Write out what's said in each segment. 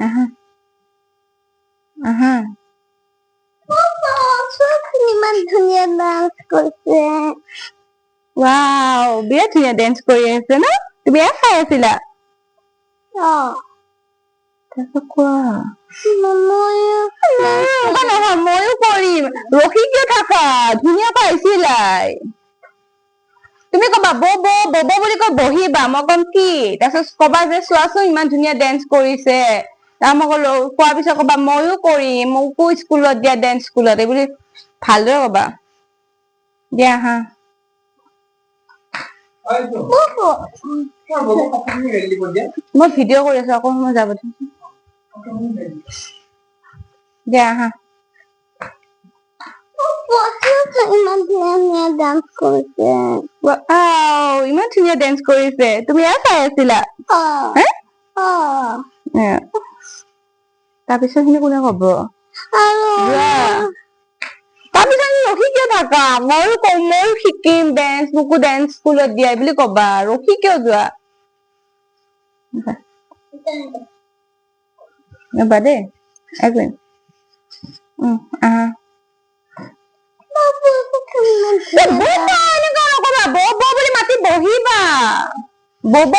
আহা আহা ইমান ধুনীয়া ডান্স কৰিছে ৱাও বিৰাট ধুনীয়া ডেন্স কৰি আছে ন তুমি এয়া চাই আছিলা তাৰপিছত কোৱা নহয় ময়ো কৰিম ৰখি কিয় থাকা ধুনীয়া পাইছিলাই তুমি কবা বব বব বুলি কৈ বহিবা মই কম কি তাৰপিছত কবা যে চোৱাচোন ইমান ধুনীয়া ডেন্স কৰিছে মই কলো কোৱাৰ পিছত কবা ময়ো কৰিম মোকো স্কুলত দিয়া ডেন্স স্কুলত এইবুলি ভালদৰে কবা দিয়া হা মই ভিডিঅ' কৰি আছো আকৌ সময় যাব দিয়া হা ইমান ধুনীয়া ডান্স কৰিছে ইমান ধুনীয়া ডেন্স কৰিছে তুমি এয়া চাই আছিলা তাৰপিছত খিনি কোনে কব তাৰপিছত ৰখি কিয় থাকা ময়ো কম ময়ো শিকিম ডেন্স মোকো ডেন্স স্কুলত দিয়া বুলি কবা ৰখি কিয় যোৱা দেই এক মিনিট বুলি মাতি বহিবা বব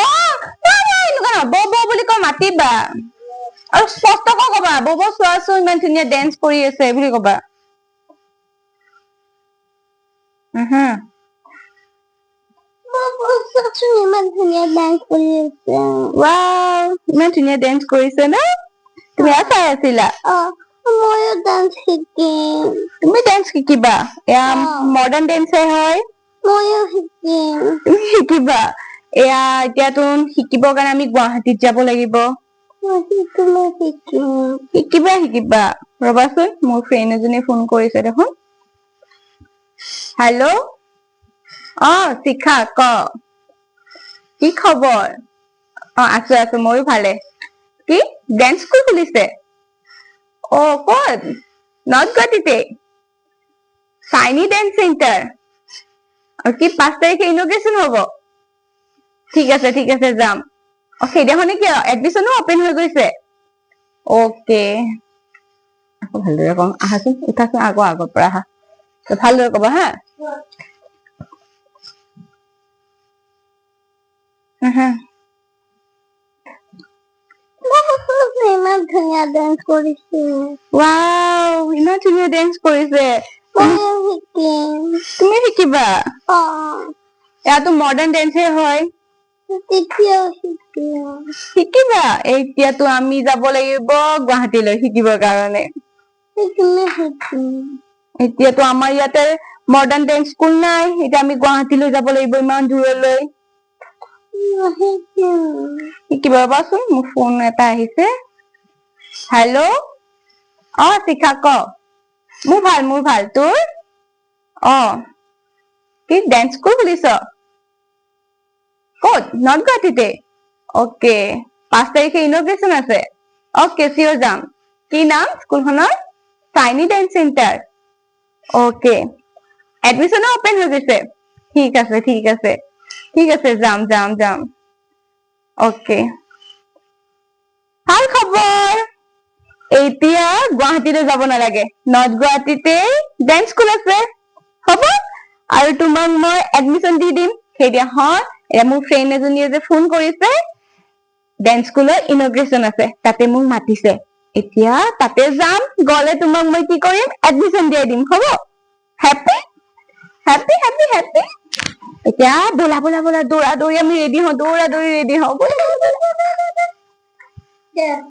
এনেকুৱা বব বুলি কৈ মাতিবা আৰু স্পষ্টকৈ কবা বব চোৱাচোন ইমান ধুনীয়া ডেন্স কৰি আছে বুলি কবা ইমান ধুনীয়া ডান্স কৰি আছে ইমান ধুনীয়া ডেন্স কৰিছে ন তুমি এয়া চাই আছিলা ময়ো ডান্স শিকিম তুমি ডেন্স শিকিবা এয়া মডাৰ্ণ ডেন্সে হয় ময়ো শিকিম তুমি শিকিবা এয়া এতিয়াতো শিকিবৰ কাৰণে আমি গুৱাহাটীত যাব লাগিব শিকিবা ৰবাচোন মোৰ ফ্ৰেণ্ড এজনী ফোন কৰিছে দেখোন হেল্ল' শিখা ক কি খবৰ আছো ময়ো ভালে কি ডেন্স স্কুল খুলিছে ক'ত নৰ্থ গুৱাহাটীতে চাইনি ডেন্স চেণ্টাৰ কি 5 তাৰিখে ইনগ্ৰেচন হব ঠিক আছে যাম সেইদিনাখনে কিয় এডমিশ্যনো অপেন হৈ গৈছে অকে আকৌ ভালদৰে কম আহাচোন উঠাচোন আগৰ পৰা আহা ভালদৰে কবা হা ইমান ধুনীয়া ডান্স কৰিছে ইমান ধুনীয়া ডেন্স কৰিছে তুমি শিকিবা ইয়াতো মডাৰ্ণ ডেন্সে হয় শিকিবা এতিয়াতো আমি যাব লাগিব গুৱাহাটীলৈ শিকিবৰ কাৰণে এতিয়াতো আমাৰ ইয়াতে মডাৰ্ণ ডেন্স স্কুল নাই এতিয়া আমি গুৱাহাটীলৈ যাব লাগিব ইমান দূৰলৈ শিকিব ৰবাচোন মোৰ ফোন এটা আহিছে হেল্ল' শিখা ক মোৰ ভাল তোৰ কি ডেন্স স্কুল খুলিছ ক'ত নৰ্থ গুৱাহাটীতে অকে 5 তাৰিখে ইনগ্ৰেচন আছে অকে চিয়ৰ যাম কি নাম স্কুলখনৰ চাইনি ডেন্স চেণ্টাৰ অকে এডমিশ্যনো অপেন হৈ গৈছে ঠিক আছে যাম অকে ভাল খবৰ এতিয়া গুৱাহাটীলৈ যাব নালাগে নৰ্থ গুৱাহাটীতে ডেন্স স্কুল আছে হ'ব আৰু তোমাক মই এডমিশ্যন দি দিম সেইদিনাখন মোৰ ফ্ৰেণ্ড এজনীয়ে যে ফোন কৰিছে ডেন্স স্কুলৰ ইনগ্ৰেচন আছে তাতে মোক মাতিছে এতিয়া তাতে যাম গলে তোমাক মই কি কৰিম এডমিশ্যন দিয়াই দিম হ'ব হেপী এতিয়া বলা দৌৰা দৌৰি আমি ৰেডি হওঁ বলা